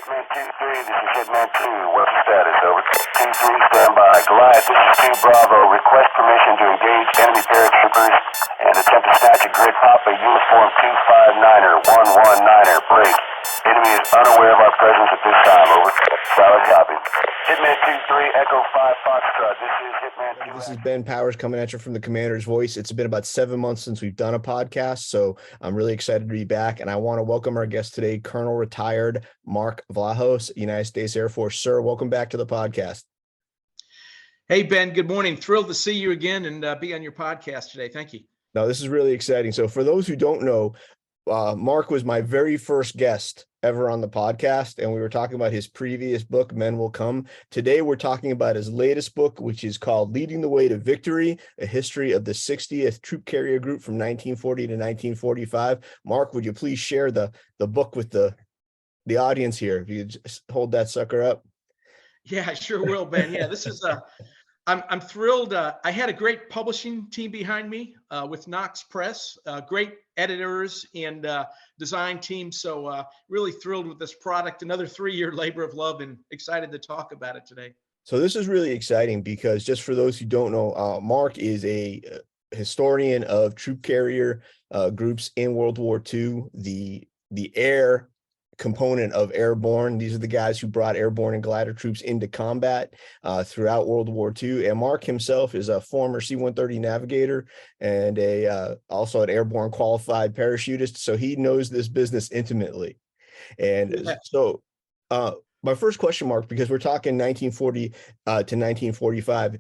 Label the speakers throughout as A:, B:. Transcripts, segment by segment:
A: Hitman 2-3, this is Hitman 2. What's the status? Over. 2-3, stand by. Goliath, this is 2 Bravo. Request permission to engage enemy paratroopers and attempt to snatch a grid Papa uniform 259er, 119er. Break. Enemy is unaware of our presence at this time. Over. Solid copy. Hitman 2-3, Echo 5 Foxtrot. This is Hitman 2.
B: This is Ben Powers coming at you from the Commander's Voice. It's been about 7 months since we've done a podcast, so I'm really excited to be back. And I want to welcome our guest today, Colonel Retired Mark Vlahos, United States Air Force. Sir, welcome back to the podcast.
C: Hey, Ben, good morning. Thrilled to see you again and be on your podcast today. Thank you.
B: Now, this is really exciting. So for those who don't know, Mark was my very first guest ever on the podcast, and we were talking about his previous book, Men Will Come. Today, we're talking about his latest book, which is called Leading the Way to Victory, A History of the 60th Troop Carrier Group from 1940 to 1945. Mark, would you please share the book with the audience here? If you just hold that sucker up.
C: Yeah, I sure will, Ben. Yeah, this is I'm thrilled. I had a great publishing team behind me with Knox Press, great editors and design team. So really thrilled with this product. Another 3-year labor of love, and excited to talk about it today.
B: So this is really exciting because, just for those who don't know, Mark is a historian of troop carrier groups in World War II, the air component of airborne. These are the guys who brought airborne and glider troops into combat throughout World War II. And Mark himself is a former C-130 navigator and also an airborne qualified parachutist. So he knows this business intimately. And so my first question, Mark, because we're talking 1940 to 1945,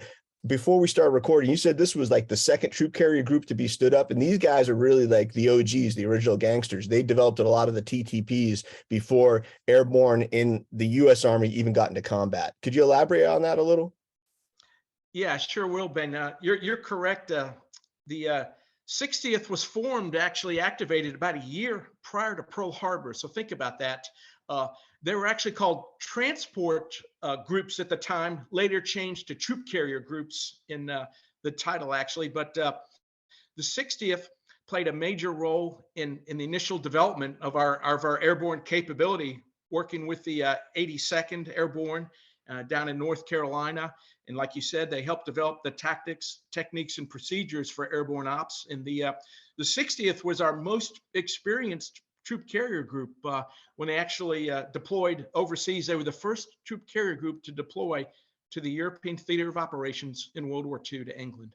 B: before we start recording, you said this was like the second troop carrier group to be stood up. And these guys are really like the OGs, the original gangsters. They developed a lot of the TTPs before airborne in the U.S. Army even got into combat. Could you elaborate on that a little?
C: Yeah, sure will, Ben. You're correct. The 60th was formed, actually activated about a year prior to Pearl Harbor. So think about that. They were actually called transport groups at the time, later changed to troop carrier groups in the title, actually. But the 60th played a major role in the initial development of our airborne capability, working with the 82nd Airborne down in North Carolina. And like you said, they helped develop the tactics, techniques, and procedures for airborne ops. And the 60th was our most experienced troop carrier group. When they actually deployed overseas, they were the first troop carrier group to deploy to the European theater of operations in World War II to England.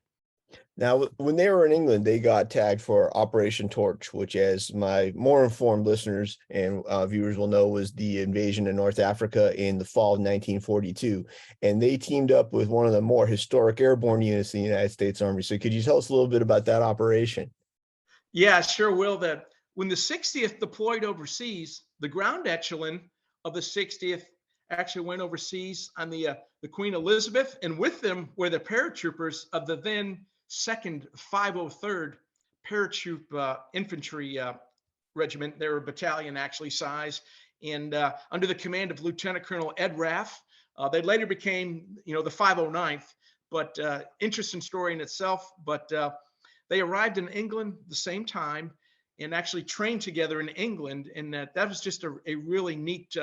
B: Now, when they were in England, they got tagged for Operation Torch, which, as my more informed listeners and viewers will know, was the invasion of North Africa in the fall of 1942. And they teamed up with one of the more historic airborne units in the United States Army. So could you tell us a little bit about that operation?
C: Yeah, sure will. When the 60th deployed overseas, the ground echelon of the 60th actually went overseas on the Queen Elizabeth, and with them were the paratroopers of the then 2nd 503rd Paratroop Infantry Regiment. They were a battalion actually size, and under the command of Lieutenant Colonel Ed Raff. They later became, the 509th, but interesting story in itself. But they arrived in England the same time and actually trained together in England. And that was just a really neat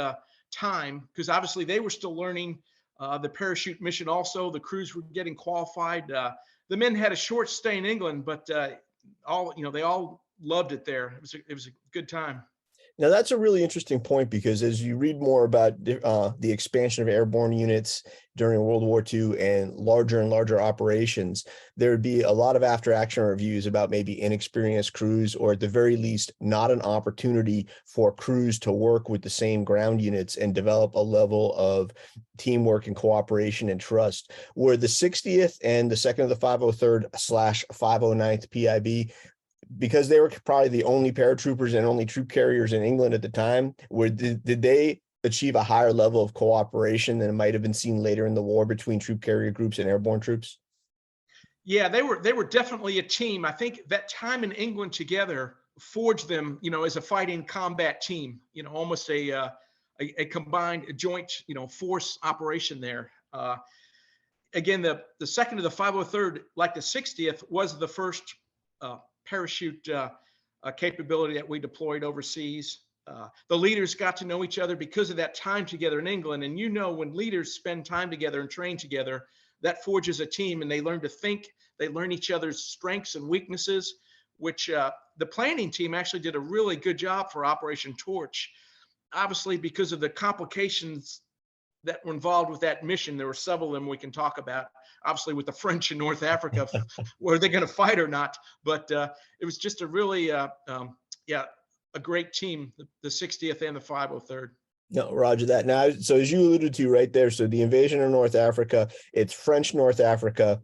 C: time, because obviously they were still learning the parachute mission also. The crews were getting qualified. The men had a short stay in England, but they all loved it there. It was a good time.
B: Now, that's a really interesting point, because as you read more about the expansion of airborne units during World War II and larger operations, there would be a lot of after-action reviews about maybe inexperienced crews, or at the very least, not an opportunity for crews to work with the same ground units and develop a level of teamwork and cooperation and trust. Where the 60th and the 2nd of the 503rd/509th PIB, because they were probably the only paratroopers and only troop carriers in England at the time, did they achieve a higher level of cooperation than it might have been seen later in the war between troop carrier groups and airborne troops?
C: Yeah, they were definitely a team. I think that time in England together forged them, as a fighting combat team, almost a combined, a joint, force operation there. Again, the 2nd of the 503rd, like the 60th, was the first parachute capability that we deployed overseas. The leaders got to know each other because of that time together in England. And when leaders spend time together and train together, that forges a team, and they learn to think. They learn each other's strengths and weaknesses, which the planning team actually did a really good job for Operation Torch. Obviously, because of the complications that were involved with that mission, there were several of them we can talk about. Obviously, with the French in North Africa, were they going to fight or not? But it was just a really, a great team, the 60th and the 503rd.
B: No, Roger that. Now, so as you alluded to right there, so the invasion of North Africa, it's French North Africa.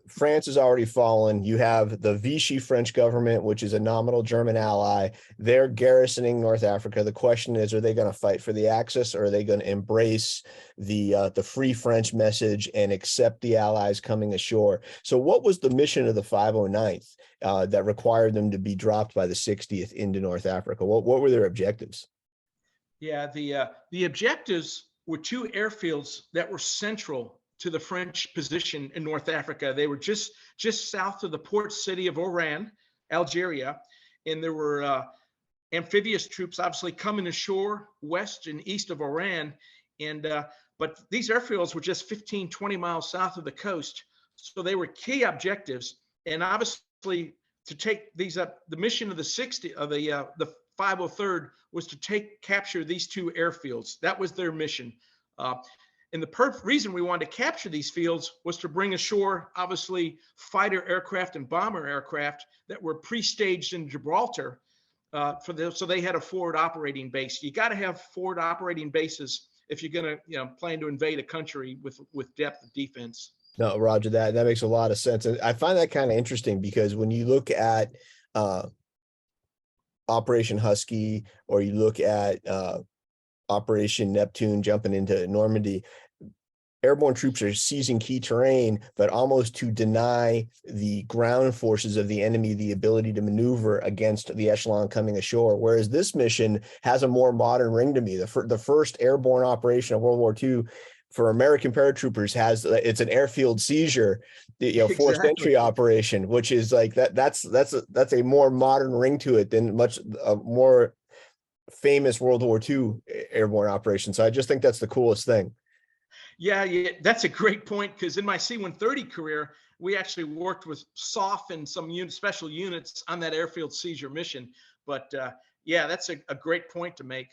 B: France has already fallen. You have the Vichy French government, which is a nominal German ally. They're garrisoning North Africa. The question is, are they going to fight for the Axis, or are they going to embrace the Free French message and accept the Allies coming ashore? So what was the mission of the 509th that required them to be dropped by the 60th into North Africa? What were their objectives?
C: Yeah, the objectives were two airfields that were central to the French position in North Africa. They were just south of the port city of Oran, Algeria, and there were amphibious troops obviously coming ashore west and east of Oran. And but these airfields were just 15, 20 miles south of the coast. So they were key objectives. And obviously to take these up, the mission of the 503rd was to capture these two airfields. That was their mission. And the reason we wanted to capture these fields was to bring ashore, obviously, fighter aircraft and bomber aircraft that were pre-staged in Gibraltar so they had a forward operating base. You got to have forward operating bases if you're going to plan to invade a country with depth of defense.
B: No, Roger that. That makes a lot of sense. And I find that kind of interesting because when you look at Operation Husky, or you look at Operation Neptune jumping into Normandy, airborne troops are seizing key terrain, but almost to deny the ground forces of the enemy the ability to maneuver against the echelon coming ashore. Whereas this mission has a more modern ring to me. The first airborne operation of World War II for American paratroopers it's an airfield seizure, forced entry operation, which is like that's a more modern ring to it than much more famous World War II airborne operation. So I just think that's the coolest thing.
C: Yeah, that's a great point, because in my C-130 career, we actually worked with SOF and some special units on that airfield seizure mission. But that's a great point to make.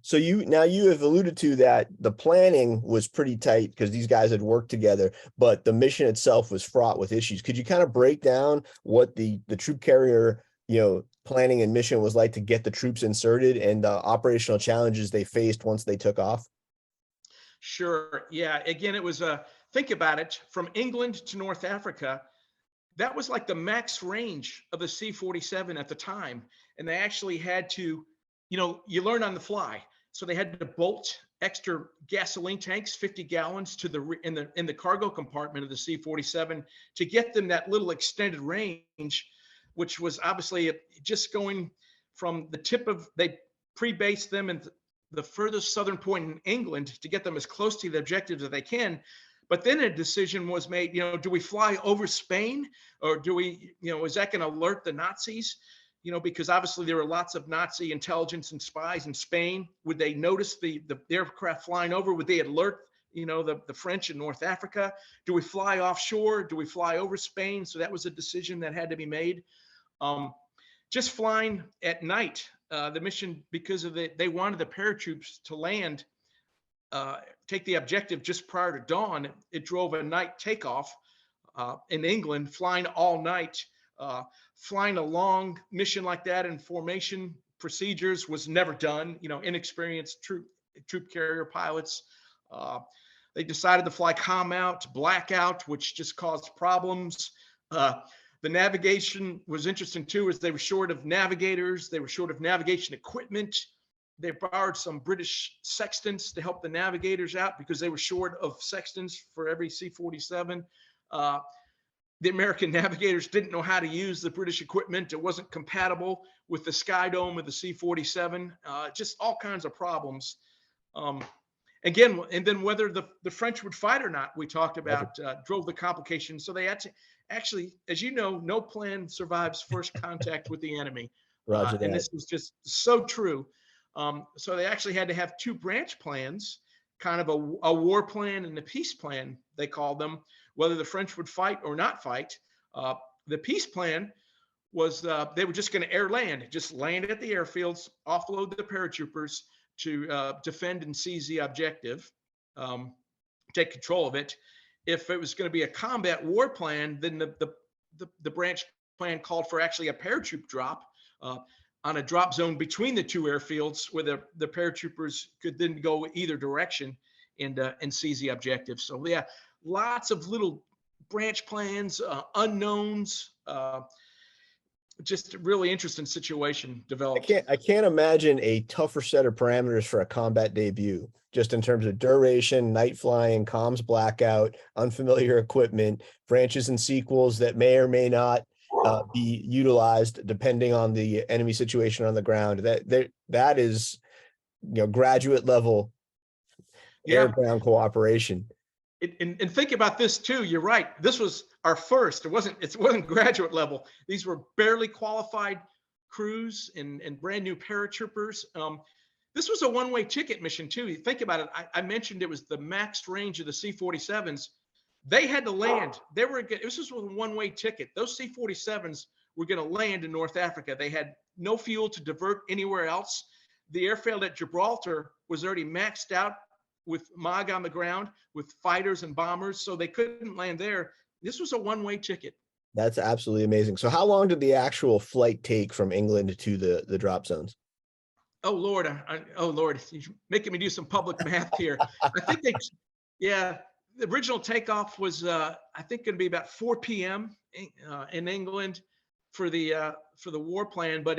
B: So you have alluded to that the planning was pretty tight because these guys had worked together, but the mission itself was fraught with issues. Could you kind of break down what the troop carrier planning and mission was like to get the troops inserted, and the operational challenges they faced once they took off?
C: Sure. Yeah. Again, it was think about it, from England to North Africa. That was like the max range of the C-47 at the time. And they actually had to, you learn on the fly. So they had to bolt extra gasoline tanks, 50 gallons in the cargo compartment of the C-47 to get them that little extended range, which was obviously just going from the they pre-based them in the furthest southern point in England to get them as close to the objectives as they can. But then a decision was made, do we fly over Spain, or do we, is that going to alert the Nazis? Because obviously there were lots of Nazi intelligence and spies in Spain. Would they notice the aircraft flying over? Would they alert, the French in North Africa? Do we fly offshore? Do we fly over Spain? So that was a decision that had to be made. Just flying at night, the mission, because of they wanted the paratroops to land, take the objective just prior to dawn. It drove a night takeoff in England, flying all night. Flying a long mission like that in formation procedures was never done. Inexperienced troop carrier pilots. They decided to fly calm out, blackout, which just caused problems. The navigation was interesting too, as they were short of navigators. They were short of navigation equipment. They borrowed some British sextants to help the navigators out because they were short of sextants for every C-47. The American navigators didn't know how to use the British equipment. It wasn't compatible with the Sky Dome of the C-47. Just all kinds of problems. Again, and then whether the French would fight or not, we talked about, drove the complications. So they had to actually, as you know, no plan survives first contact with the enemy.
B: Roger
C: And
B: that.
C: this was just so true. So they actually had to have two branch plans, kind of a war plan and a peace plan, they called them, whether the French would fight or not fight. The peace plan was they were just going to air land, just land at the airfields, offload the paratroopers to defend and seize the objective, take control of it. If it was going to be a combat war plan, then the branch plan called for actually a paratroop drop on a drop zone between the two airfields, where the paratroopers could then go either direction and seize the objective. So yeah, lots of little branch plans, unknowns. Just a really interesting situation developed.
B: I can't imagine a tougher set of parameters for a combat debut, just in terms of duration, night flying, comms blackout, unfamiliar equipment, branches and sequels that may or may not be utilized depending on the enemy situation on the ground. That is, graduate level air ground cooperation.
C: And think about this too. You're right. This was our first. It wasn't graduate level. These were barely qualified crews and brand new paratroopers. This was a one-way ticket mission too. You think about it. I mentioned it was the max range of the C-47s. They had to land. This was a one-way ticket. Those C-47s were going to land in North Africa. They had no fuel to divert anywhere else. The airfield at Gibraltar was already maxed out with MOG on the ground, with fighters and bombers, so they couldn't land there. This was a one-way ticket.
B: That's absolutely amazing. So how long did the actual flight take from England to the drop zones?
C: Oh Lord, oh Lord, you're making me do some public math here. I think the original takeoff was I think going to be about 4 p.m. In England for the war plan, but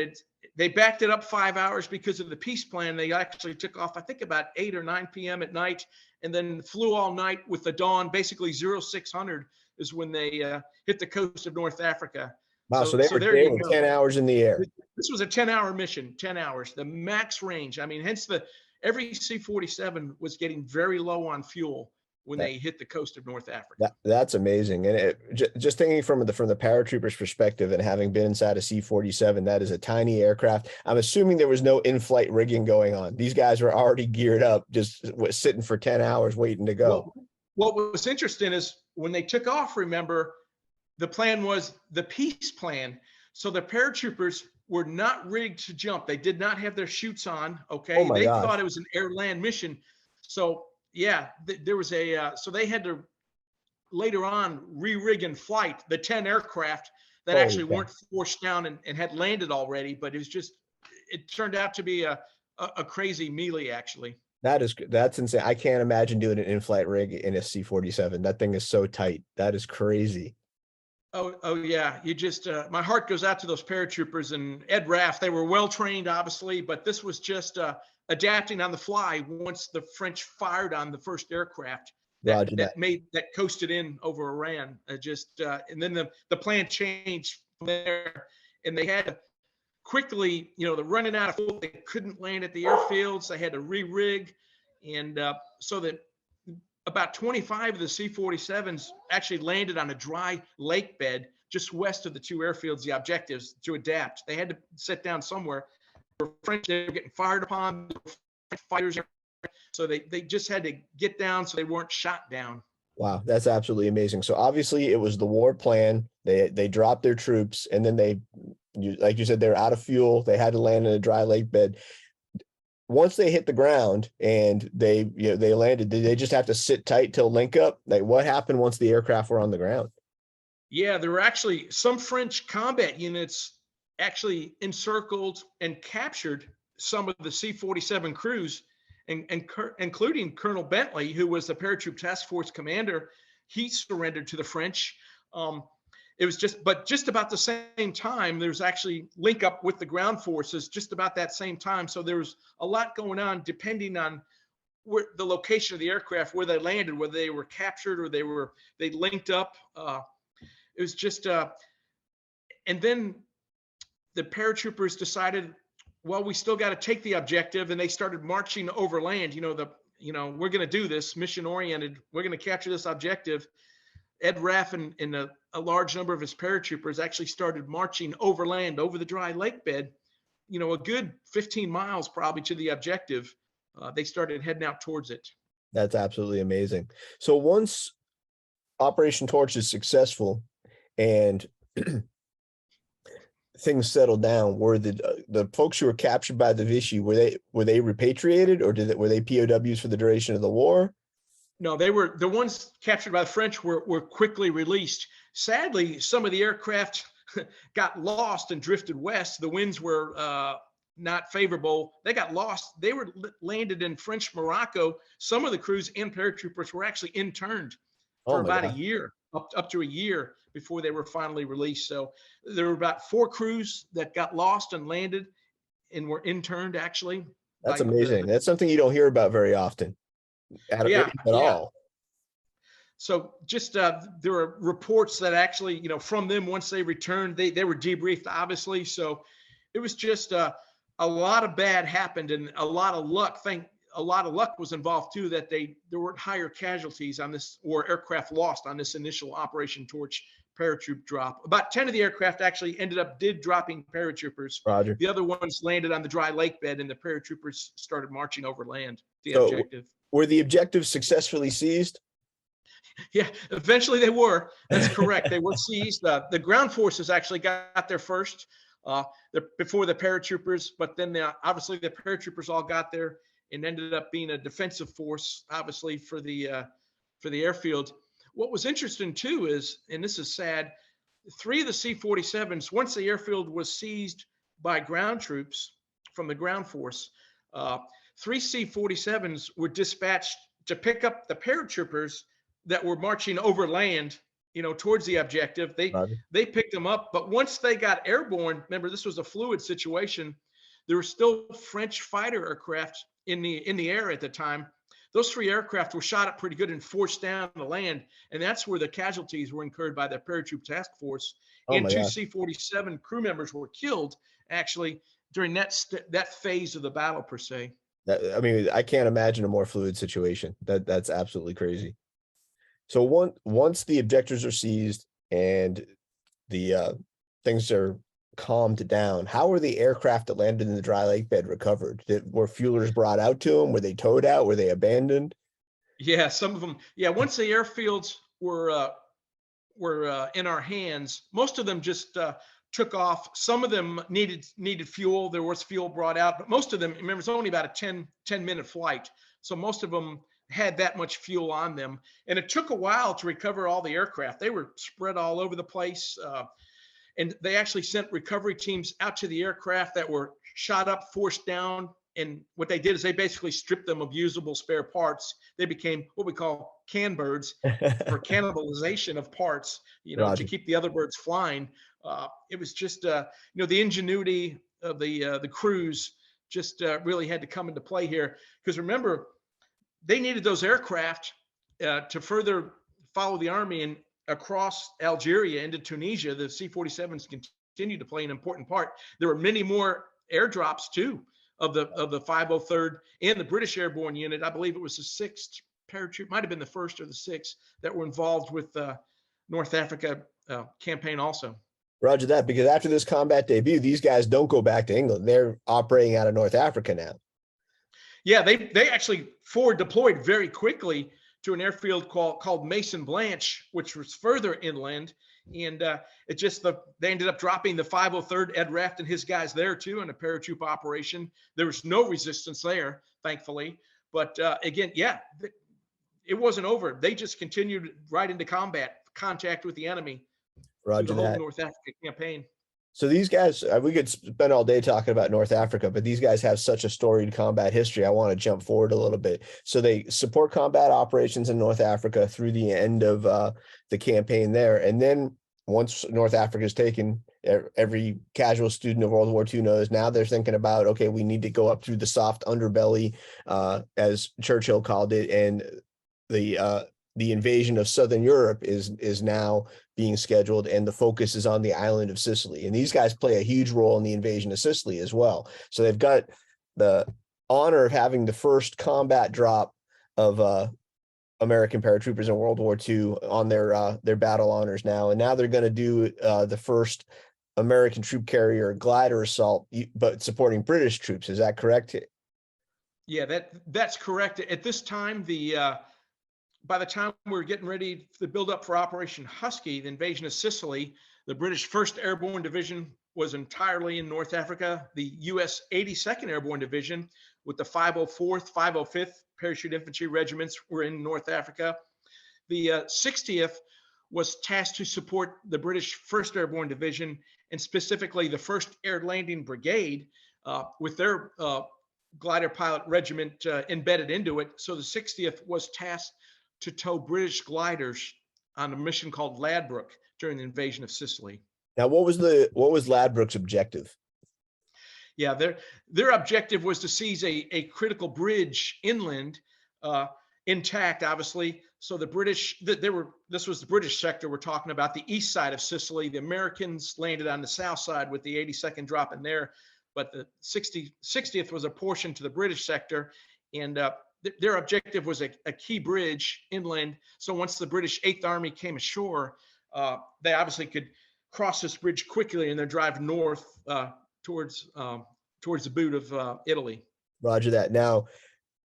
C: they backed it up 5 hours because of the peace plan. They actually took off, I think, about 8 or 9 p.m. at night, and then flew all night with the dawn. Basically 0600 is when they hit the coast of North Africa.
B: Wow, so they were 10 hours in the air.
C: This was a 10-hour mission, 10 hours, the max range. I mean, hence every C-47 was getting very low on fuel when they hit the coast of North Africa.
B: That's amazing. And just thinking from the paratroopers' perspective and having been inside a C-47, that is a tiny aircraft. I'm assuming there was no in-flight rigging going on. These guys were already geared up, just sitting for 10 hours waiting to go.
C: Well, what was interesting is when they took off, remember, the plan was the peace plan. So the paratroopers were not rigged to jump. They did not have their chutes on. Okay.
B: Oh my gosh.
C: Thought it was an air land mission. So yeah, there was so they had to later on re-rig in flight the 10 aircraft that actually weren't forced down and had landed already. But it turned out to be a crazy melee, actually.
B: That's insane. I can't imagine doing an in-flight rig in a C-47. That thing is so tight. That is crazy.
C: Oh yeah. You just, my heart goes out to those paratroopers and Ed Raff. They were well-trained, obviously, but this was just adapting on the fly once the French fired on the first aircraft that coasted in over Iran. And then the plan changed from there, and they had to quickly, they're running out of fuel. They couldn't land at the airfields. They had to re-rig, and so that about 25 of the C-47s actually landed on a dry lake bed just west of the two airfields, the objectives, to adapt. They had to sit down somewhere. The French, they were getting fired upon, fighters, so they just had to get down so they weren't shot down.
B: Wow, that's absolutely amazing. So obviously it was the war plan. They dropped their troops, and then like you said, they're out of fuel. They had to land in a dry lake bed. Once they hit the ground and they landed, did they just have to sit tight till link up? Like, what happened once the aircraft were on the ground?
C: Yeah, there were actually some French combat units actually encircled and captured some of the C-47 crews, including Colonel Bentley, who was the paratroop task force commander. He surrendered to the French. It was just about the same time, there's actually link up with the ground forces just about that same time. So there was a lot going on depending on where the location of the aircraft, where they landed, whether they were captured or they linked up. It was just, and then the paratroopers decided, well, we still got to take the objective, and they started marching overland. We're going to do this, mission oriented. We're going to capture this objective. Ed Raff and a large number of his paratroopers actually started marching overland over the dry lake bed a good 15 miles probably to the objective, they started heading out towards it.
B: That's absolutely amazing. So once Operation Torch is successful and things settled down, were the folks who were captured by the Vichy, were they repatriated, or were they POWs for the duration of the war?
C: No, they were the ones captured by the French were quickly released. Sadly, some of the aircraft got lost and drifted west. The winds were not favorable. They got lost. They were landed in French Morocco. Some of the crews and paratroopers were actually interned for about a year, up to a year before they were finally released. So there were about 4 crews that got lost and landed and were interned actually.
B: That's amazing. That's something you don't hear about very often at all.
C: So just there were reports that actually, from them, once they returned, they were debriefed, obviously. So it was just a lot of bad happened, and a lot of luck. A lot of luck was involved too, that there weren't higher casualties on this, or aircraft lost on this initial Operation Torch paratroop drop. About 10 of the aircraft actually did dropping paratroopers.
B: Roger.
C: The other ones landed on the dry lake bed, and the paratroopers started marching over land. The objective.
B: Were the objectives successfully seized?
C: Yeah, eventually they were. That's correct. They were seized. The ground forces actually got there first, before the paratroopers. But then obviously the paratroopers all got there and ended up being a defensive force, obviously for the airfield. What was interesting too is, and this is sad, 3 of the C-47s, once the airfield was seized by ground troops from the ground force, 3 C-47s were dispatched to pick up the paratroopers that were marching over land, towards the objective. They picked them up, but once they got airborne, remember this was a fluid situation, there were still French fighter aircraft in the air at the time. Those 3 aircraft were shot up pretty good and forced down to land, and that's where the casualties were incurred by the paratroop task force. And 2 C-47 crew members were killed actually during that phase of the battle per se.
B: I can't imagine a more fluid situation. That's absolutely crazy. So once the objectives are seized and the things are calmed down, how were the aircraft that landed in the dry lake bed recovered? Were fuelers brought out to them? Were they towed out? Were they abandoned?
C: Yeah, some of them. Yeah, once the airfields were in our hands, most of them just took off. Some of them needed fuel. There was fuel brought out, but most of them, remember, it's only about a 10-minute flight. So most of them had that much fuel on them. And it took a while to recover all the aircraft. They were spread all over the place. And they actually sent recovery teams out to the aircraft that were shot up, forced down. And what they did is they basically stripped them of usable spare parts. They became what we call can birds for cannibalization of parts, to keep the other birds flying. It was just, the ingenuity of the crews just really had to come into play here. Because remember, they needed those aircraft to further follow the army and across Algeria into Tunisia. The C-47s continued to play an important part. There were many more airdrops too of the 503rd and the British Airborne Unit. I believe it was the 6th paratroop, might have been the 1st or the 6th, that were involved with the North Africa campaign also.
B: Roger that, because after this combat debut, these guys don't go back to England. They're operating out of North Africa now.
C: Yeah, they actually forward deployed very quickly to an airfield called Mason Blanche, which was further inland. And they ended up dropping the 503rd, Ed Raft and his guys there too in a paratroop operation. There was no resistance there, thankfully. But again, it wasn't over. They just continued right into contact with the enemy.
B: Roger
C: the whole
B: that.
C: North Africa campaign.
B: So these guys, we could spend all day talking about North Africa, but these guys have such a storied combat history. I want to jump forward a little bit. So they support combat operations in North Africa through the end of the campaign there. And then once North Africa is taken, every casual student of World War II knows now they're thinking about, okay, we need to go up through the soft underbelly, as Churchill called it. And the invasion of Southern Europe is now being scheduled, and the focus is on the island of Sicily. And these guys play a huge role in the invasion of Sicily as well. So they've got the honor of having the first combat drop of American paratroopers in World War II on their battle honors now. And now they're going to do the first American troop carrier glider assault, but supporting British troops. Is that correct?
C: Yeah, that's correct. At this time, by the time we were getting ready to build up for Operation Husky, the invasion of Sicily, the British 1st Airborne Division was entirely in North Africa. The U.S. 82nd Airborne Division with the 504th, 505th Parachute Infantry Regiments were in North Africa. The 60th was tasked to support the British 1st Airborne Division, and specifically the 1st Air Landing Brigade with their glider pilot regiment embedded into it. So the 60th was tasked to tow British gliders on a mission called Ladbroke during the invasion of Sicily.
B: Now, what was Ladbroke's objective?
C: Yeah, their objective was to seize a critical bridge inland, intact, obviously. So the British, this was the British sector we're talking about, the east side of Sicily. The Americans landed on the south side with the 82nd dropping there, but the 60th was a portion to the British sector, and their objective was a key bridge inland. So once the British 8th Army came ashore, they obviously could cross this bridge quickly and then drive north towards the boot of Italy.
B: Roger that. Now,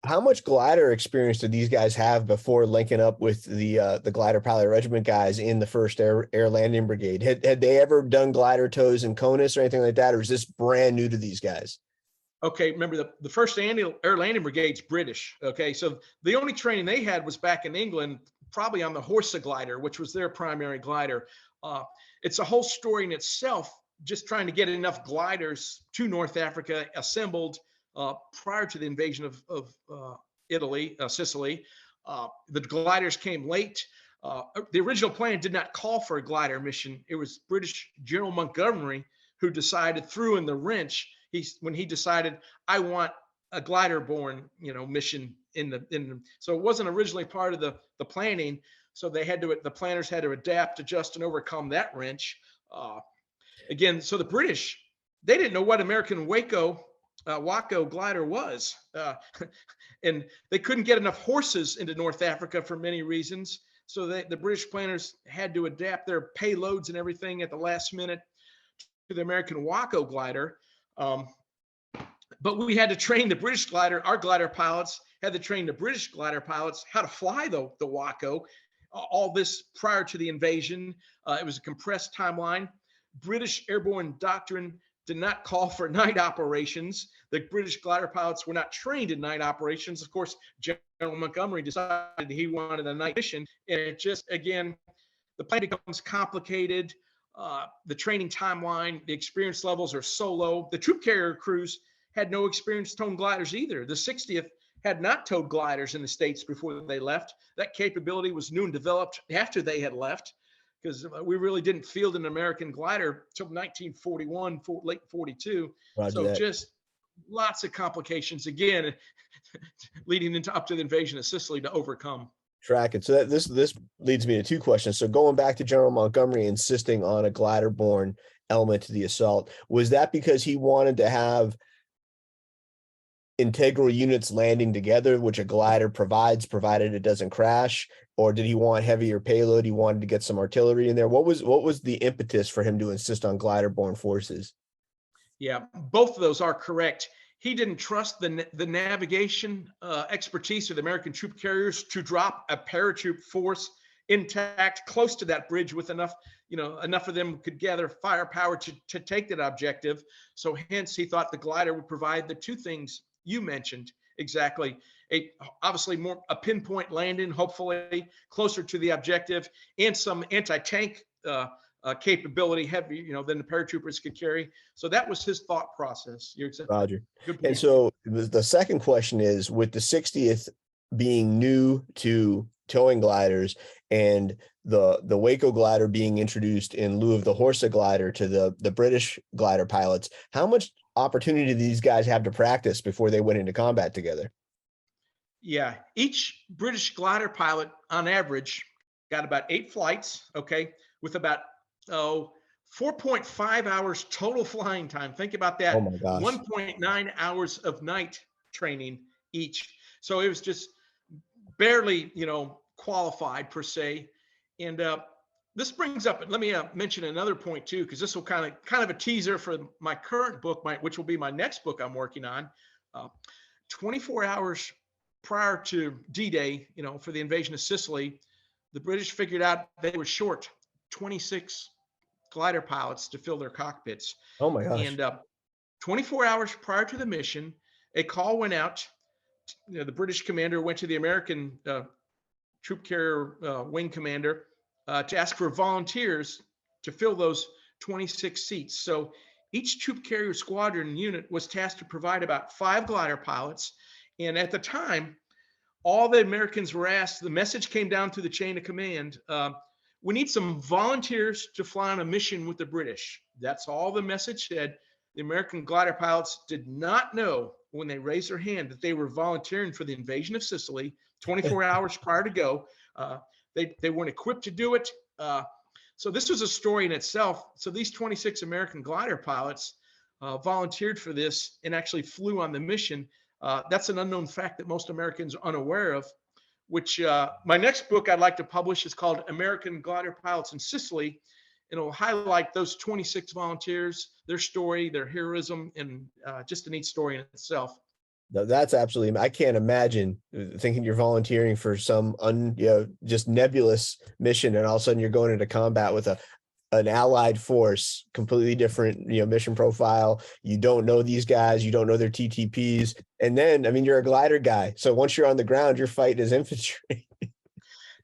B: how much glider experience did these guys have before linking up with the glider pilot regiment guys in the 1st Air Landing Brigade? Had they ever done glider tows in CONUS or anything like that, or is this brand new to these guys?
C: Okay, remember the 1st Air Landing Brigade's British. Okay, so the only training they had was back in England, probably on the Horsa glider, which was their primary glider. It's a whole story in itself, just trying to get enough gliders to North Africa assembled prior to the invasion of Sicily. The gliders came late. The original plan did not call for a glider mission. It was British General Montgomery who decided, threw in the wrench. When he decided, I want a glider-borne, mission so it wasn't originally part of the planning. So the planners had to adapt, adjust, and overcome that wrench. Again, so the British, they didn't know what American Waco glider was, and they couldn't get enough horses into North Africa for many reasons. So the British planners had to adapt their payloads and everything at the last minute to the American Waco glider. But we had to train the British glider. Our glider pilots had to train the British glider pilots how to fly the Waco. All this prior to the invasion. It was a compressed timeline. British airborne doctrine did not call for night operations. The British glider pilots were not trained in night operations. Of course, General Montgomery decided he wanted a night mission. And it just, again, the plan becomes complicated. The training timeline, the experience levels are so low. The troop carrier crews had no experience towing gliders either. The 60th had not towed gliders in the States before they left. That capability was new and developed after they had left, because we really didn't field an American glider till 1941, late 42.
B: Roger
C: so
B: that.
C: Just lots of complications, again, leading up to the invasion of Sicily to overcome.
B: Track it. So this leads me to two questions. So going back to General Montgomery insisting on a glider-borne element to the assault, was that because he wanted to have integral units landing together, which a glider provides, provided it doesn't crash? Or did he want heavier payload? He wanted to get some artillery in there. What was the impetus for him to insist on glider-borne forces?
C: Yeah, both of those are correct. He didn't trust the navigation expertise of the American troop carriers to drop a paratroop force intact close to that bridge with enough of them could gather firepower to take that objective. So hence he thought the glider would provide the two things you mentioned exactly. Obviously more a pinpoint landing, hopefully closer to the objective, and some anti-tank capability heavy, than the paratroopers could carry. So that was his thought process. You're exactly
B: Roger.
C: Good point.
B: And so the second question is, with the 60th being new to towing gliders and the Waco glider being introduced in lieu of the Horsa glider to the British glider pilots, how much opportunity did these guys have to practice before they went into combat together?
C: Yeah, each British glider pilot on average got about 8 flights, with about 4.5 hours total flying time. Think about that.
B: Oh my gosh.
C: 1.9 hours of night training each. So it was just barely, qualified per se. And this brings up, let me mention another point too, because this will kind of a teaser for my current book, which will be my next book I'm working on. 24 hours prior to D-Day, for the invasion of Sicily, the British figured out they were short 26 glider pilots to fill their cockpits.
B: Oh my gosh.
C: And 24 hours prior to the mission, a call went out. The British commander went to the American troop carrier wing commander to ask for volunteers to fill those 26 seats. So each troop carrier squadron unit was tasked to provide about 5 glider pilots. And at the time, all the Americans were asked, the message came down through the chain of command, we need some volunteers to fly on a mission with the British. That's all the message said. The American glider pilots did not know when they raised their hand that they were volunteering for the invasion of Sicily 24 hours prior to go. They weren't equipped to do it. So this was a story in itself. So these 26 American glider pilots volunteered for this and actually flew on the mission. That's an unknown fact that most Americans are unaware of, which my next book I'd like to publish is called American Glider Pilots in Sicily. And it'll highlight those 26 volunteers, their story, their heroism, and just a neat story in itself.
B: No, that's absolutely, I can't imagine thinking you're volunteering for some just nebulous mission, and all of a sudden you're going into combat with an allied force, completely different, mission profile. You don't know these guys, you don't know their TTPs. And then, you're a glider guy. So once you're on the ground, you're fighting as infantry.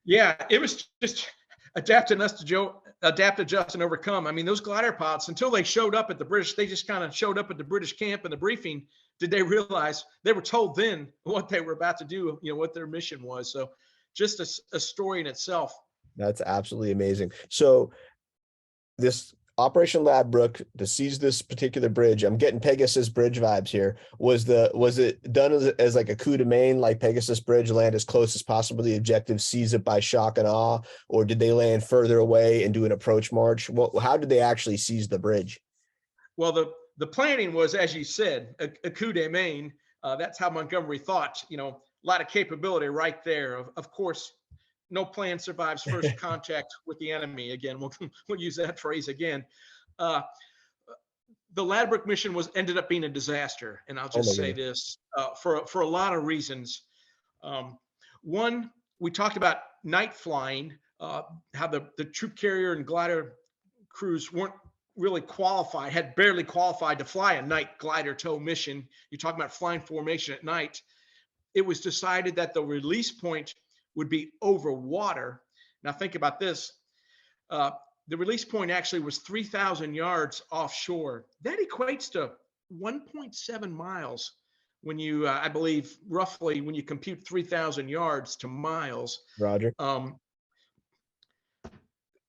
C: Yeah, it was just adapt, adjust, and overcome. Those glider pilots, until they showed up at the British, they just kind of showed up at the British camp in the briefing. Did they realize they were told then what they were about to do, what their mission was. So just a story in itself. That's
B: absolutely amazing. So this Operation Ladbroke to seize this particular bridge, I'm getting Pegasus Bridge vibes here. Was it done as like a coup de main, like Pegasus Bridge, land as close as possible to the objective, seize it by shock and awe, or did they land further away and do an approach march? How did they actually seize the bridge?
C: Well, the planning was, as you said, a coup de main. That's how Montgomery thought. A lot of capability right there. Of course, no plan survives first contact with the enemy. Again, we'll use that phrase again. The Ladbroke mission ended up being a disaster, and I'll just say this for a lot of reasons. One, we talked about night flying, how the troop carrier and glider crews weren't really qualified, had barely qualified to fly a night glider tow mission. You're talking about flying formation at night. It was decided that the release point would be over water. Now think about this. The release point actually was 3,000 yards offshore. That equates to 1.7 miles when you, I believe, roughly when you compute 3,000 yards to miles.
B: Roger.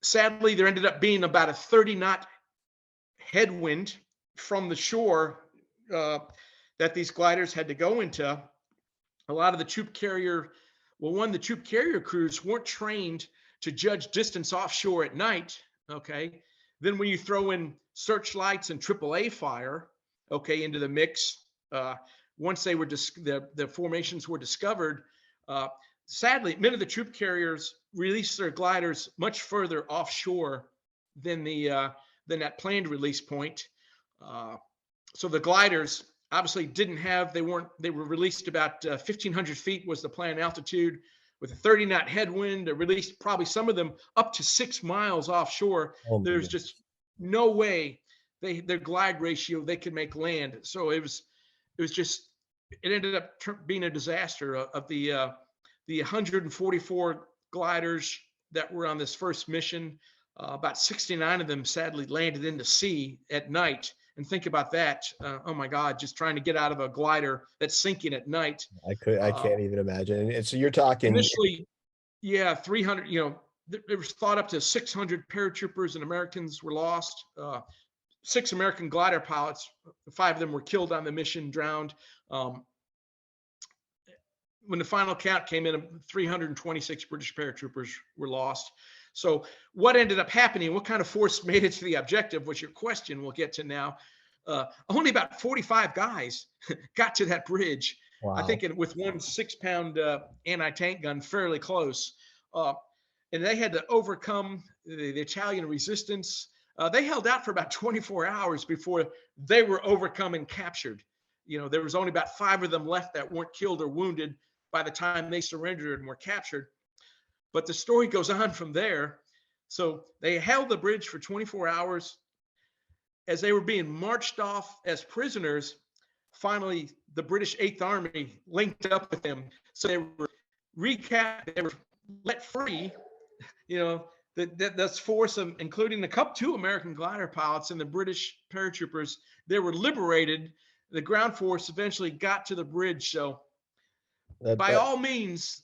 C: Sadly, there ended up being about a 30-knot headwind from the shore that these gliders had to go into. A lot of the troop carrier crews weren't trained to judge distance offshore at night. Okay. Then when you throw in searchlights and AAA fire, into the mix, once they were the formations were discovered, sadly, many of the troop carriers released their gliders much further offshore than that planned release point. So the gliders obviously they were released about 1,500 feet was the planned altitude, with a 30-knot headwind. They released probably some of them up to 6 miles offshore. There's just no way their glide ratio, they could make land. So it ended up being a disaster. Of the 144 gliders that were on this first mission, about 69 of them sadly landed in the sea at night. And think about that. Oh my God, just trying to get out of a glider that's sinking at night.
B: I can't even imagine. And so you're talking
C: initially, 300, there was thought up to 600 paratroopers and Americans were lost. 6 American glider pilots, 5 of them were killed on the mission, drowned. When the final count came in, 326 British paratroopers were lost. So what ended up happening, what kind of force made it to the objective was your question we'll get to now. Only about 45 guys got to that bridge. Wow. I think with one 6-pound anti-tank gun fairly close. and they had to overcome the Italian resistance. They held out for about 24 hours before they were overcome and captured. There was only about 5 of them left that weren't killed or wounded by the time they surrendered and were captured. But the story goes on from there. So they held the bridge for 24 hours. As they were being marched off as prisoners, finally the British 8th Army linked up with them. So they were they were let free. That's force, including the 2 American glider pilots and the British paratroopers. They were liberated. The ground force eventually got to the bridge. So by all means,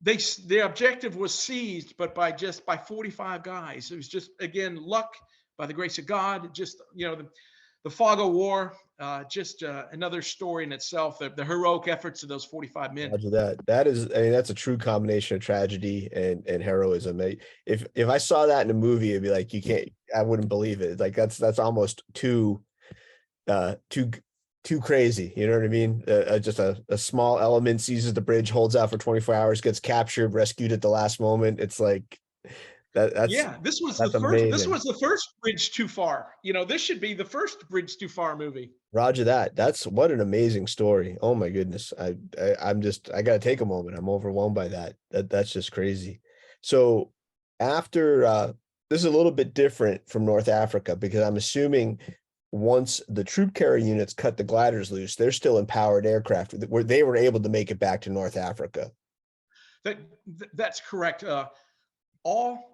C: their objective was seized, but by 45 guys. It was just, again, luck, by the grace of God. Just the fog of war. Just another story in itself. The heroic efforts of those 45 men.
B: Roger that. That is, I mean, that's a true combination of tragedy and heroism. If I saw that in a movie, it'd be like, I wouldn't believe it. Like that's almost too crazy. You know what I mean? Just a small element seizes the bridge, holds out for 24 hours, gets captured, rescued at the last moment. It's like
C: this was the first.
B: Amazing.
C: This was the first bridge too far. This should be the first bridge too far movie.
B: Roger that. That's what an amazing story. Oh my goodness. I got to take a moment. I'm overwhelmed by that. That's just crazy. So after this is a little bit different from North Africa, because I'm assuming once the troop carrier units cut the gliders loose, they're still empowered aircraft where they were able to make it back to North Africa.
C: That's correct. All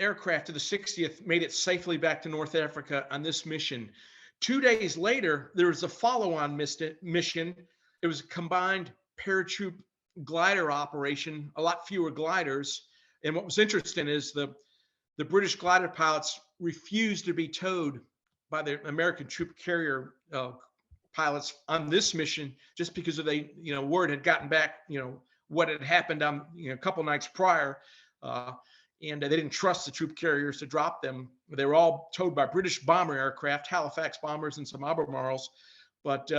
C: aircraft of the 60th made it safely back to North Africa on this mission. 2 days later, there was a follow-on mission. It was a combined paratroop glider operation, a lot fewer gliders. And what was interesting is the British glider pilots refused to be towed by the American troop carrier pilots on this mission, just because of word had gotten back, what had happened on a couple nights prior. And they didn't trust the troop carriers to drop them. They were all towed by British bomber aircraft, Halifax bombers and some Albemarles. But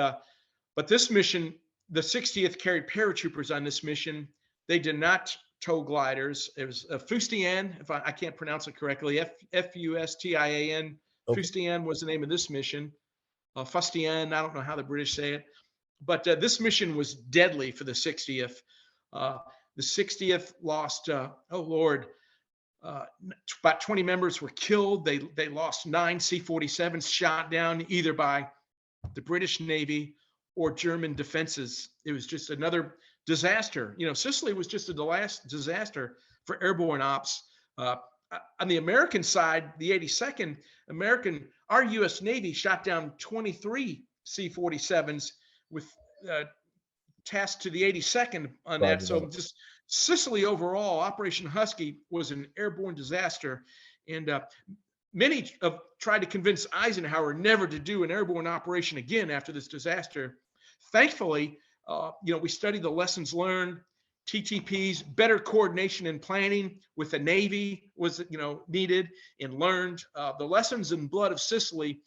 C: this mission, the 60th carried paratroopers on this mission. They did not tow gliders. It was a Fustian, if I can't pronounce it correctly, Fustian.
B: Okay.
C: Fustian was the name of this mission. Fustian, I don't know how the British say it. But this mission was deadly for the 60th. The 60th lost, about 20 members were killed. They lost 9 C-47s shot down either by the British Navy or German defenses. It was just another disaster. Sicily was just a last disaster for airborne ops. On the American side, the 82nd our U.S. Navy shot down 23 C-47s with tasked to the 82nd on that. So just Sicily overall, Operation Husky was an airborne disaster. And many have tried to convince Eisenhower never to do an airborne operation again after this disaster. Thankfully, we studied the lessons learned, TTPs, better coordination and planning with the Navy was, needed and learned. The lessons in blood of Sicily,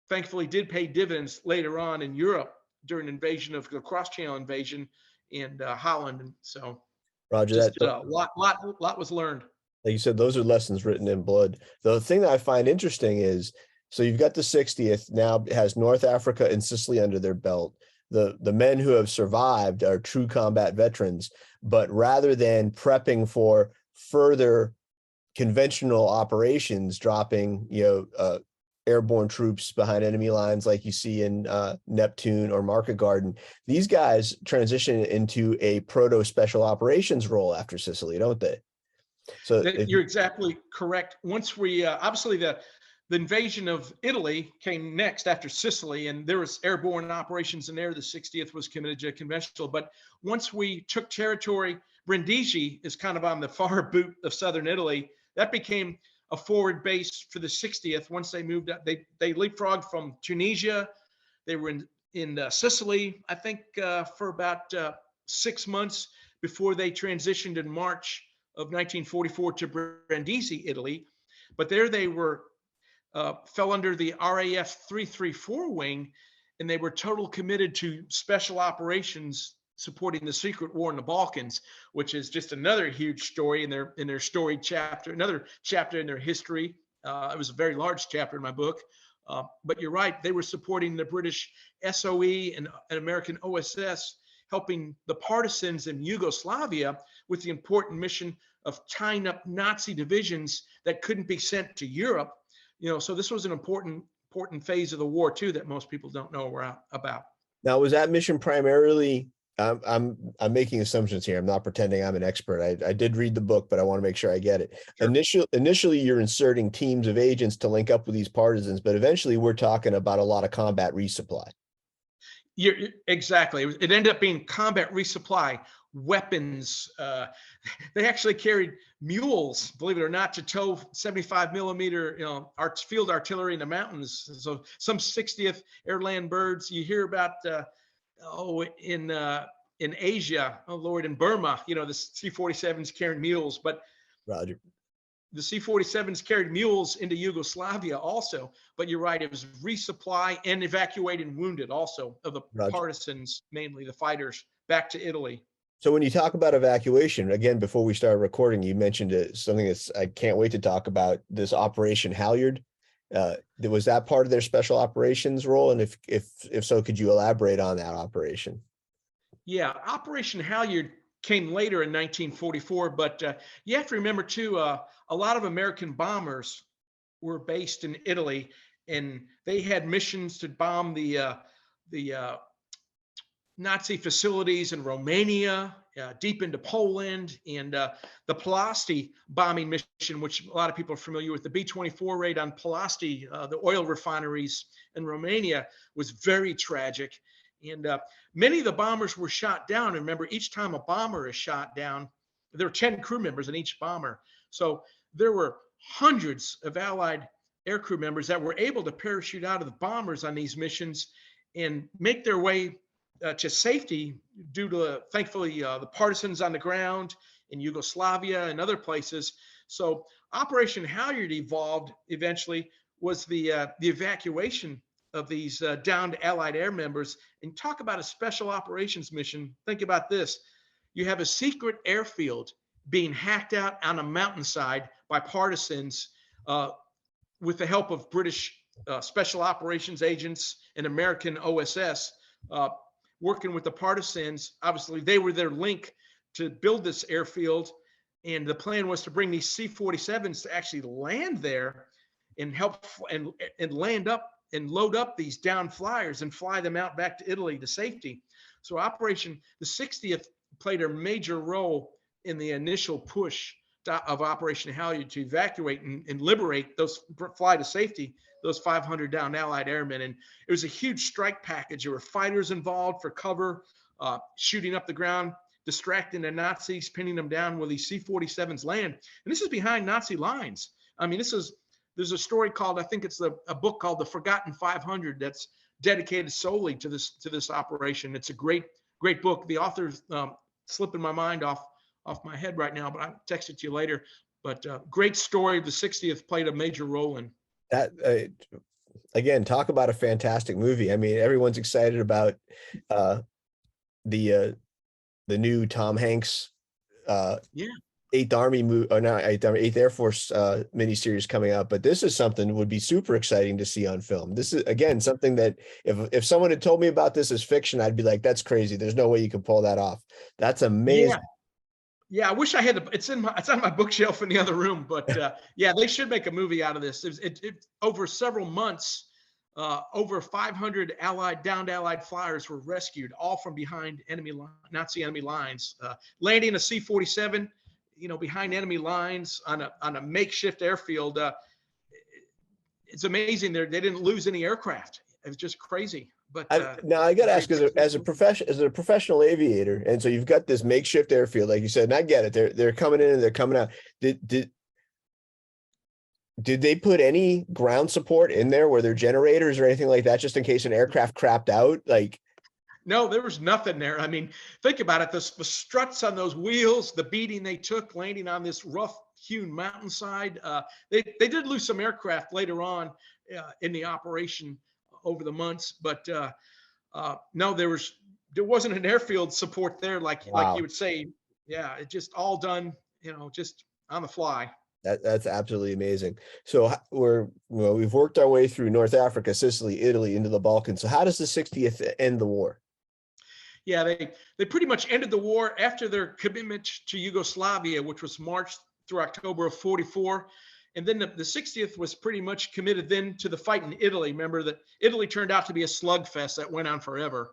C: thankfully, did pay dividends later on in Europe during the cross-channel invasion in Holland. And so
B: Roger
C: just
B: that.
C: a lot was learned.
B: Like you said, those are lessons written in blood. The thing that I find interesting is, so you've got the 60th now has North Africa and Sicily under their belt. The men who have survived are true combat veterans, but rather than prepping for further conventional operations, dropping, airborne troops behind enemy lines like you see in Neptune or Market Garden, these guys transition into a proto special operations role after Sicily, don't they? So
C: you're exactly correct. Once we obviously the invasion of Italy came next after Sicily, and there was airborne operations in there. The 60th was committed to conventional, but once we took territory, Brindisi is kind of on the far boot of southern Italy. That became a forward base for the 60th. Once they moved up, they leapfrogged from Tunisia. They were in Sicily, I think, for about 6 months before they transitioned in March of 1944 to Brindisi, Italy. But there they were fell under the RAF 334 wing, and they were total committed to special operations supporting the secret war in the Balkans, which is just another huge story in their story chapter, another chapter in their history. It was a very large chapter in my book. But you're right, they were supporting the British SOE and American OSS, helping the partisans in Yugoslavia with the important mission of tying up Nazi divisions that couldn't be sent to Europe. So this was an important phase of the war too that most people don't know about.
B: Now, was that mission primarily? I'm making assumptions here. I'm not pretending I'm an expert. I did read the book, but I want to make sure I get it. Sure. Initially, you're inserting teams of agents to link up with these partisans, but eventually, we're talking about a lot of combat resupply.
C: Exactly. It ended up being combat resupply, weapons. They actually carried mules, believe it or not, to tow 75 millimeter, field artillery in the mountains. So some 60th Airland Birds. You hear about in Asia, oh Lord, in Burma, the C-47s carrying mules, but
B: Roger.
C: The C-47s carried mules into Yugoslavia also, but you're right, it was resupply and evacuating wounded also of the partisans, mainly the fighters, back to Italy.
B: So when you talk about evacuation, again, before we started recording, you mentioned something that's I can't wait to talk about, this Operation Halyard. Was that part of their special operations role? And if so, could you elaborate on that operation?
C: Yeah, Operation Halyard came later in 1944, but you have to remember too, a lot of American bombers were based in Italy, and they had missions to bomb the Nazi facilities in Romania, deep into Poland, and the Ploesti bombing mission, which a lot of people are familiar with. The B-24 raid on Ploesti, the oil refineries in Romania, was very tragic. And many of the bombers were shot down. And remember, each time a bomber is shot down, there were 10 crew members in each bomber. So there were hundreds of Allied aircrew members that were able to parachute out of the bombers on these missions and make their way to safety due to, thankfully, the partisans on the ground in Yugoslavia and other places. So Operation Halyard eventually was the evacuation of these downed Allied air members. And talk about a special operations mission. Think about this. You have a secret airfield being hacked out on a mountainside by partisans with the help of British special operations agents and American OSS working with the partisans. Obviously, they were their link to build this airfield. And the plan was to bring these C-47s to actually land there and help and land up and load up these down flyers and fly them out back to Italy to safety. So the 60th played a major role in the initial push of Operation Halyard to evacuate and liberate fly to safety, those 500 downed Allied airmen. And it was a huge strike package. There were fighters involved for cover, shooting up the ground, distracting the Nazis, pinning them down where these C-47s land. And this is behind Nazi lines. I mean, there's a story called, I think it's a book called The Forgotten 500 that's dedicated solely to this operation. It's a great book. The author's slipping my mind off my head right now, but I'll text it to you later. But great story. The 60th played a major role in
B: that. Again, talk about a fantastic movie. I mean, everyone's excited about the new Tom Hanks 8th Army or not 8th Army, 8th Air Force miniseries coming out, but this is something that would be super exciting to see on film. This is again something that if someone had told me about this as fiction, I'd be like, that's crazy. There's no way you can pull that off. That's amazing.
C: Yeah, I wish I had it's on my bookshelf in the other room, but yeah, they should make a movie out of this. It over several months, over 500 downed Allied flyers were rescued, all from behind Nazi enemy lines, landing a C-47, behind enemy lines on a makeshift airfield. It's amazing they didn't lose any aircraft. It was just crazy. But
B: now I got to ask, as a professional aviator, and so you've got this makeshift airfield, like you said, and I get it. They're coming in and they're coming out. Did they put any ground support in there? Were there generators or anything like that, just in case an aircraft crapped out? Like,
C: no, there was nothing there. I mean, think about it. The struts on those wheels, the beating they took landing on this rough-hewn mountainside. They did lose some aircraft later on in the operation over the months, but no, there was there wasn't an airfield support there like
B: Wow.
C: you would say. Yeah, it just all done, just on the fly.
B: That's absolutely amazing. So we've worked our way through North Africa, Sicily, Italy, into the Balkans. So how does the 60th end the war?
C: Yeah, they pretty much ended the war after their commitment to Yugoslavia, which was March through October of 44. And then the 60th was pretty much committed then to the fight in Italy. Remember that Italy turned out to be a slugfest that went on forever.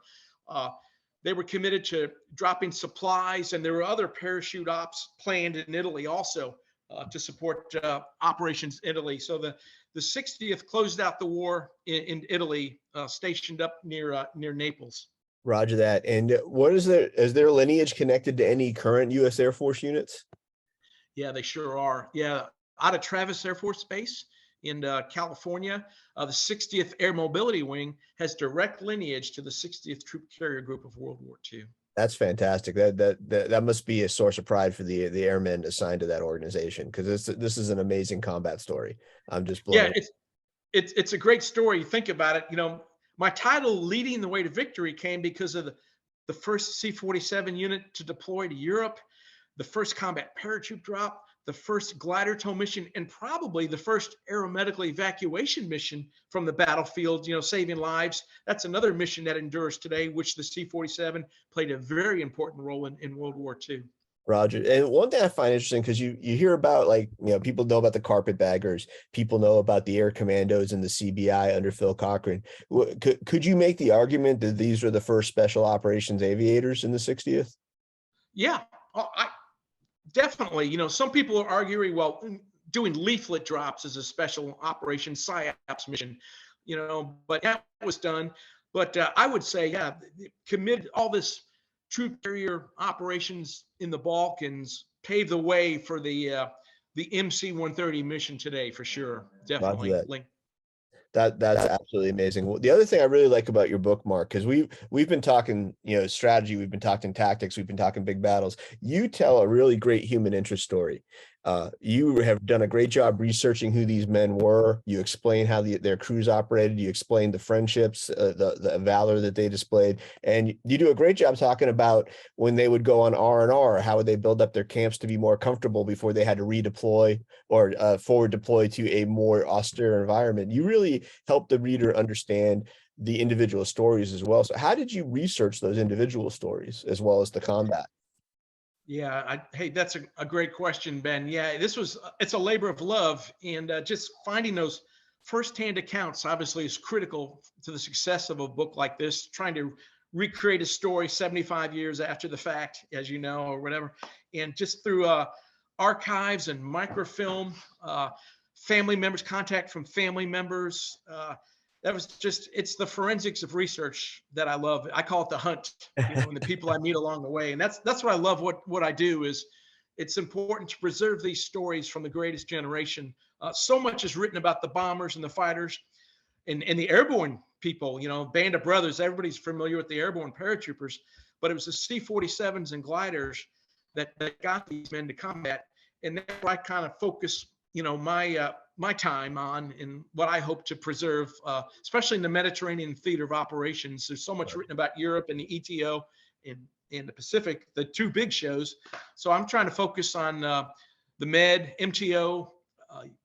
C: They were committed to dropping supplies, and there were other parachute ops planned in Italy also to support operations in Italy. So the 60th closed out the war in Italy, stationed up near Naples.
B: Roger that. And is their lineage connected to any current U.S. Air Force units?
C: Yeah, they sure are. Yeah, out of Travis Air Force Base in California, the 60th Air Mobility Wing has direct lineage to the 60th Troop Carrier Group of World War II.
B: That's fantastic. That must be a source of pride for the airmen assigned to that organization, because this is an amazing combat story. I'm just blown.
C: Yeah, it's a great story. Think about it. My title, Leading the Way to Victory, came because of the first C-47 unit to deploy to Europe, the first combat parachute drop, the first glider tow mission, and probably the first aeromedical evacuation mission from the battlefield, saving lives. That's another mission that endures today, which the C-47 played a very important role in World War II.
B: Roger. And one thing I find interesting, because you hear about, people know about the carpetbaggers, people know about the air commandos and the CBI under Phil Cochran. Could you make the argument that these are the first special operations aviators in the 60th?
C: Yeah, definitely. Some people are arguing, well, doing leaflet drops is a special operation PSYOPs mission, but that was done. But I would say, yeah, commit all this troop carrier operations in the Balkans paved the way for the MC-130 mission today, for sure. Definitely.
B: That's absolutely amazing. Well, the other thing I really like about your book, Mark, because we've been talking, strategy, we've been talking tactics, we've been talking big battles. You tell a really great human interest story. You have done a great job researching who these men were. You explain how their crews operated. You explain the friendships, the valor that they displayed, and you do a great job talking about when they would go on R&R, how would they build up their camps to be more comfortable before they had to redeploy or forward deploy to a more austere environment. You really help the reader understand the individual stories as well. So how did you research those individual stories as well as the combat?
C: Yeah, hey, that's a great question, Ben. Yeah, it's a labor of love, and just finding those firsthand accounts obviously is critical to the success of a book like this, trying to recreate a story 75 years after the fact, as you know, or whatever. And just through archives and microfilm, family members, contact from family members, it's the forensics of research that I love. I call it the hunt, and the people I meet along the way. And that's what I love. What I do is, it's important to preserve these stories from the greatest generation. So much is written about the bombers and the fighters and the airborne people, Band of Brothers. Everybody's familiar with the airborne paratroopers, but it was the C-47s and gliders that got these men to combat. And that's why I kind of focus, my time on, and what I hope to preserve, especially in the Mediterranean theater of operations. There's so much written about Europe and the ETO and the Pacific, the two big shows. So I'm trying to focus on the Med, MTO,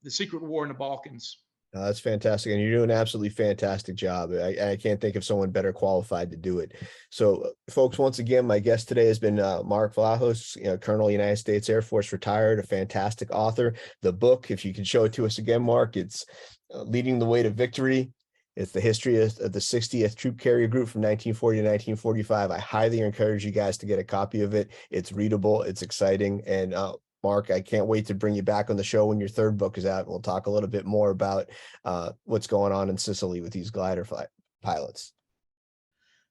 C: the Secret War in the Balkans.
B: That's fantastic. And you're doing an absolutely fantastic job. I can't think of someone better qualified to do it. So folks, once again, my guest today has been Mark Vlahos, Colonel, United States Air Force, retired, a fantastic author. The book, if you could show it to us again, Mark, it's Leading the Way to Victory. It's the history of the 60th Troop Carrier Group from 1940 to 1945. I highly encourage you guys to get a copy of it. It's readable, it's exciting, and Mark, I can't wait to bring you back on the show when your third book is out. We'll talk a little bit more about what's going on in Sicily with these glider pilots.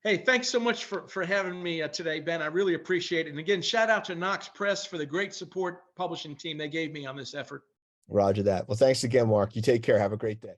C: Hey, thanks so much for having me today, Ben. I really appreciate it. And again, shout out to Knox Press for the great support publishing team they gave me on this effort.
B: Roger that. Well, thanks again, Mark. You take care. Have a great day.